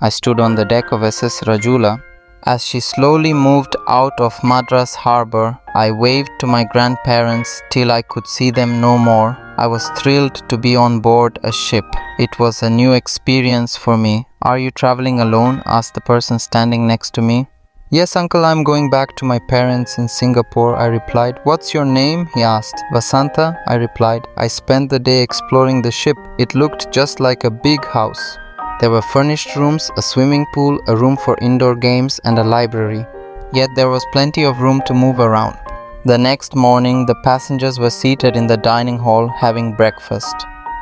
I stood on the deck of SS Rajula. As she slowly moved out of Madras harbour, I waved to my grandparents till I could see them no more. I was thrilled to be on board a ship. It was a new experience for me. "Are you travelling alone?" asked the person standing next to me. "Yes, uncle, I'm going back to my parents in Singapore," I replied. "What's your name?" he asked. "Vasantha," I replied. I spent the day exploring the ship. It looked just like a big house. There were furnished rooms, a swimming pool, a room for indoor games, and a library. Yet there was plenty of room to move around. The next morning, the passengers were seated in the dining hall having breakfast.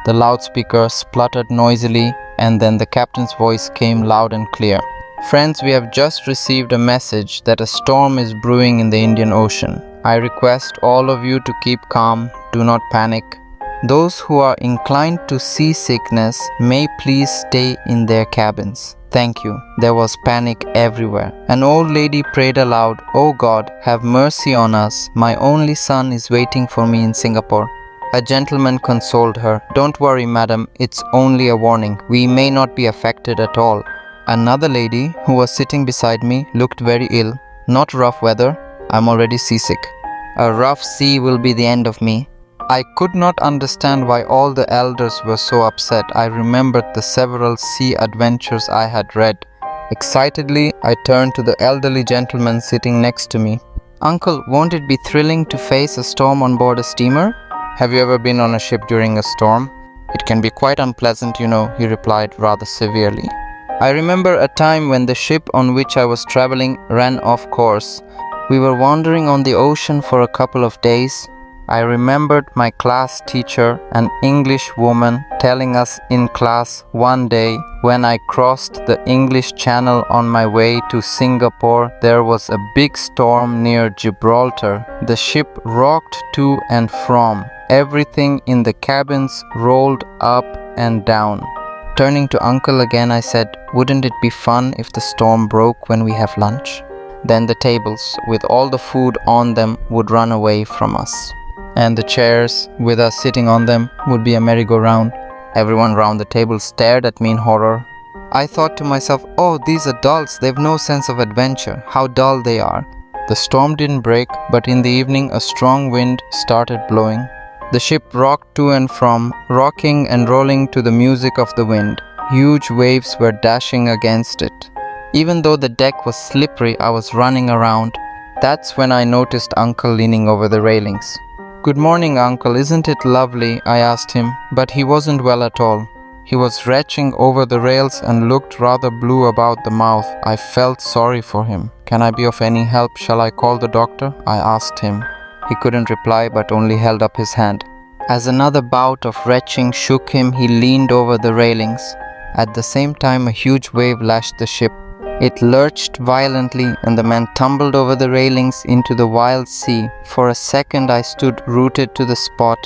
The loudspeaker spluttered noisily, and then the captain's voice came loud and clear. "Friends, we have just received a message that a storm is brewing in the Indian Ocean. I request all of you to keep calm, do not panic. Those who are inclined to seasickness may please stay in their cabins. Thank you." There was panic everywhere. An old lady prayed aloud, "Oh God, have mercy on us. My only son is waiting for me in Singapore." A gentleman consoled her. "Don't worry, madam, it's only a warning. We may not be affected at all." Another lady, who was sitting beside me, looked very ill. "Not rough weather. I'm already seasick. A rough sea will be the end of me." I could not understand why all the elders were so upset. I remembered the several sea adventures I had read. Excitedly, I turned to the elderly gentleman sitting next to me. "Uncle, won't it be thrilling to face a storm on board a steamer?" "Have you ever been on a ship during a storm? It can be quite unpleasant, you know," he replied rather severely. I remember a time when the ship on which I was traveling ran off course. We were wandering on the ocean for a couple of days. I remembered my class teacher, an English woman, telling us in class one day when I crossed the English Channel on my way to Singapore, there was a big storm near Gibraltar. The ship rocked to and from. Everything in the cabins rolled up and down. Turning to uncle again, I said, "Wouldn't it be fun if the storm broke when we have lunch? Then the tables, with all the food on them, would run away from us. And the chairs, with us sitting on them, would be a merry-go-round." Everyone round the table stared at me in horror. I thought to myself, "Oh, these adults, they've no sense of adventure. How dull they are." The storm didn't break, but in the evening a strong wind started blowing. The ship rocked to and from, rocking and rolling to the music of the wind. Huge waves were dashing against it. Even though the deck was slippery, I was running around. That's when I noticed Uncle leaning over the railings. "Good morning, Uncle. Isn't it lovely?" I asked him, but he wasn't well at all. He was retching over the rails and looked rather blue about the mouth. I felt sorry for him. "Can I be of any help? Shall I call the doctor?" I asked him. He couldn't reply, but only held up his hand. As another bout of retching shook him, he leaned over the railings. At the same time, a huge wave lashed the ship. It lurched violently, and the man tumbled over the railings into the wild sea. For a second I stood rooted to the spot.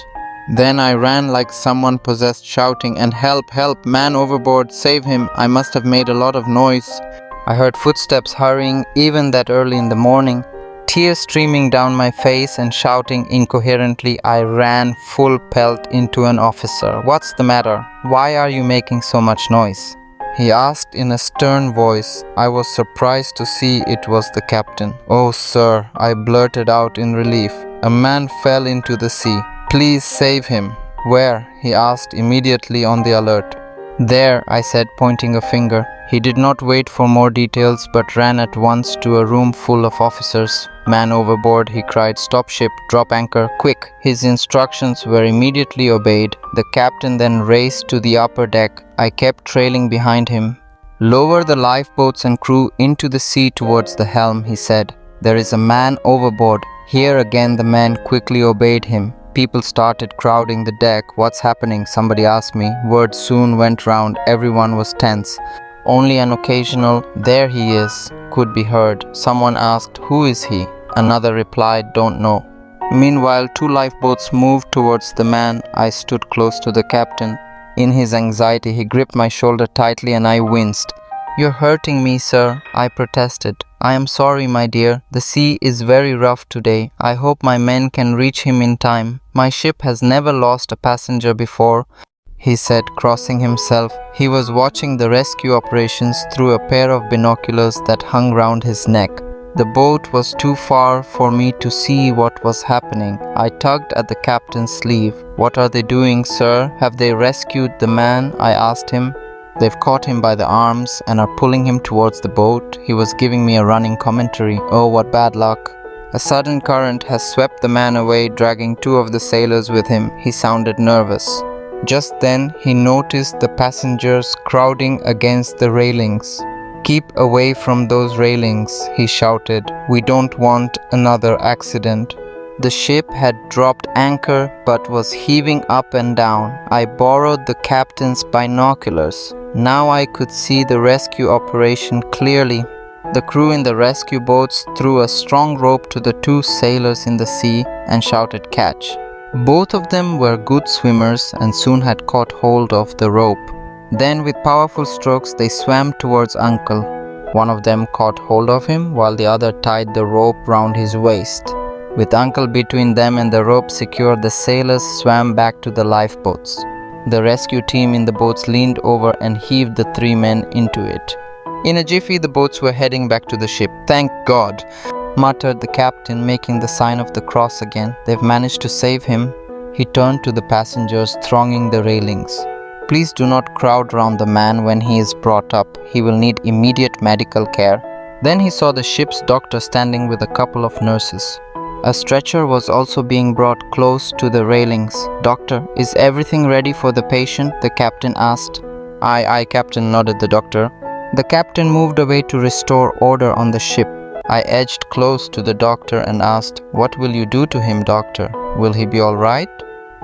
Then I ran like someone possessed, shouting, "And help, help, man overboard, save him, I must have made a lot of noise." I heard footsteps hurrying even that early in the morning. Tears streaming down my face and shouting incoherently, I ran full pelt into an officer. "What's the matter? Why are you making so much noise?" he asked in a stern voice. I was surprised to see it was the captain. "Oh, sir," I blurted out in relief. "A man fell into the sea. Please save him." "Where?" he asked, immediately on the alert. "There," I said, pointing a finger. He did not wait for more details, but ran at once to a room full of officers. "Man overboard," he cried. "Stop ship, drop anchor, quick." His instructions were immediately obeyed. The captain then raced to the upper deck. I kept trailing behind him. "Lower the lifeboats and crew into the sea towards the helm," he said. "There is a man overboard." Here again the man quickly obeyed him. People started crowding the deck. "What's happening?" somebody asked me. Word soon went round. Everyone was tense. Only an occasional "There he is" could be heard. Someone asked, "Who is he?" Another replied, "Don't know." Meanwhile, 2 lifeboats moved towards the man. I stood close to the captain. In his anxiety, he gripped my shoulder tightly and I winced. "You're hurting me, sir," I protested. "I am sorry, my dear. The sea is very rough today. I hope my men can reach him in time. My ship has never lost a passenger before." he said, crossing himself. He was watching the rescue operations through a pair of binoculars that hung round his neck. The boat was too far for me to see what was happening. I tugged at the captain's sleeve. "What are they doing, sir? Have they rescued the man?" I asked him. "They've caught him by the arms and are pulling him towards the boat." He was giving me a running commentary. "Oh, what bad luck. A sudden current has swept the man away, dragging 2 of the sailors with him." He sounded nervous. Just then, he noticed the passengers crowding against the railings. "Keep away from those railings," he shouted. "We don't want another accident." The ship had dropped anchor but was heaving up and down. I borrowed the captain's binoculars. Now I could see the rescue operation clearly. The crew in the rescue boats threw a strong rope to the 2 sailors in the sea and shouted, "Catch." Both of them were good swimmers and soon had caught hold of the rope. Then with powerful strokes they swam towards Uncle. One of them caught hold of him while the other tied the rope round his waist. With Uncle between them and the rope secured, the sailors swam back to the lifeboats. The rescue team in the boats leaned over and heaved the 3 men into it. In a jiffy, the boats were heading back to the ship. "Thank God," muttered the captain, making the sign of the cross again. "They've managed to save him." He turned to the passengers thronging the railings. "Please do not crowd round the man when he is brought up. He will need immediate medical care." Then he saw the ship's doctor standing with a couple of nurses. A stretcher was also being brought close to the railings. "Doctor, is everything ready for the patient?" the captain asked. Aye, Captain," nodded the doctor. The captain moved away to restore order on the ship. I edged close to the doctor and asked, "What will you do to him, doctor? Will he be all right?"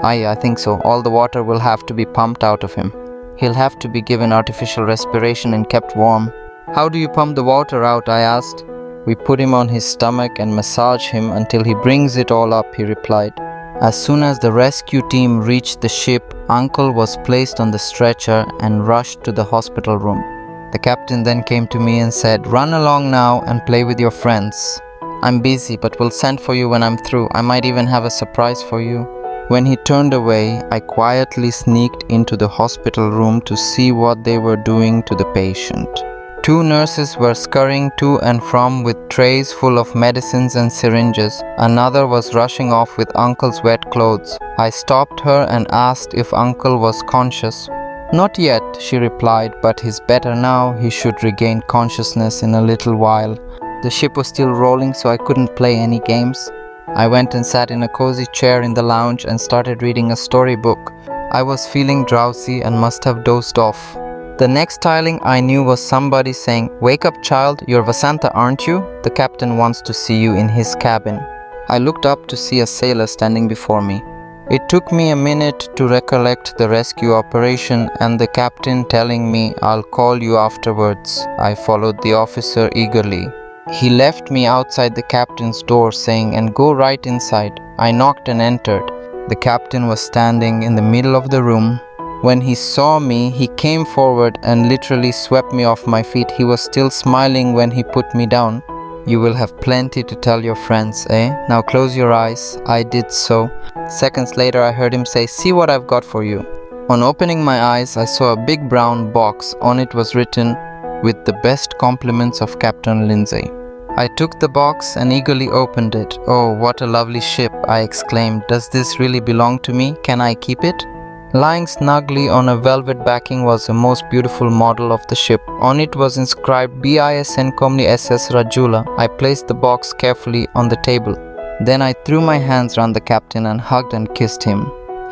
"Aye, I think so. All the water will have to be pumped out of him. He'll have to be given artificial respiration and kept warm." "How do you pump the water out?" I asked. "We put him on his stomach and massage him until he brings it all up," he replied. As soon as the rescue team reached the ship, Uncle was placed on the stretcher and rushed to the hospital room. The captain then came to me and said, "Run along now and play with your friends. I'm busy, but will send for you when I'm through. I might even have a surprise for you." When he turned away, I quietly sneaked into the hospital room to see what they were doing to the patient. 2 nurses were scurrying to and from with trays full of medicines and syringes. Another was rushing off with Uncle's wet clothes. I stopped her and asked if Uncle was conscious. "Not yet," she replied, "but he's better now. He should regain consciousness in a little while." The ship was still rolling, so I couldn't play any games. I went and sat in a cozy chair in the lounge and started reading a storybook. I was feeling drowsy and must have dozed off. The next tiling I knew was somebody saying, "Wake up, child, you're Vasantha, aren't you? The captain wants to see you in his cabin." I looked up to see a sailor standing before me. It took me a minute to recollect the rescue operation and the captain telling me, "I'll call you afterwards." I followed the officer eagerly. He left me outside the captain's door saying, "And go right inside." I knocked and entered. The captain was standing in the middle of the room. When he saw me, he came forward and literally swept me off my feet. He was still smiling when he put me down. "You will have plenty to tell your friends, eh? Now close your eyes." I did so. Seconds later, I heard him say, "See what I've got for you." On opening my eyes, I saw a big brown box. On it was written, "With the best compliments of Captain Lindsay." I took the box and eagerly opened it. "Oh, what a lovely ship," I exclaimed. "Does this really belong to me? Can I keep it?" Lying snugly on a velvet backing was a most beautiful model of the ship. On it was inscribed BISN Comni SS Rajula. I placed the box carefully on the table. Then I threw my hands round the captain and hugged and kissed him.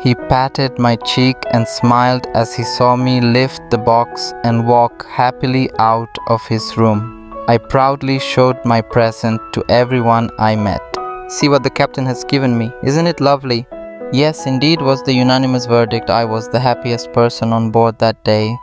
He patted my cheek and smiled as he saw me lift the box and walk happily out of his room. I proudly showed my present to everyone I met. "See what the captain has given me. Isn't it lovely?" "Yes, indeed," was the unanimous verdict. I was the happiest person on board that day.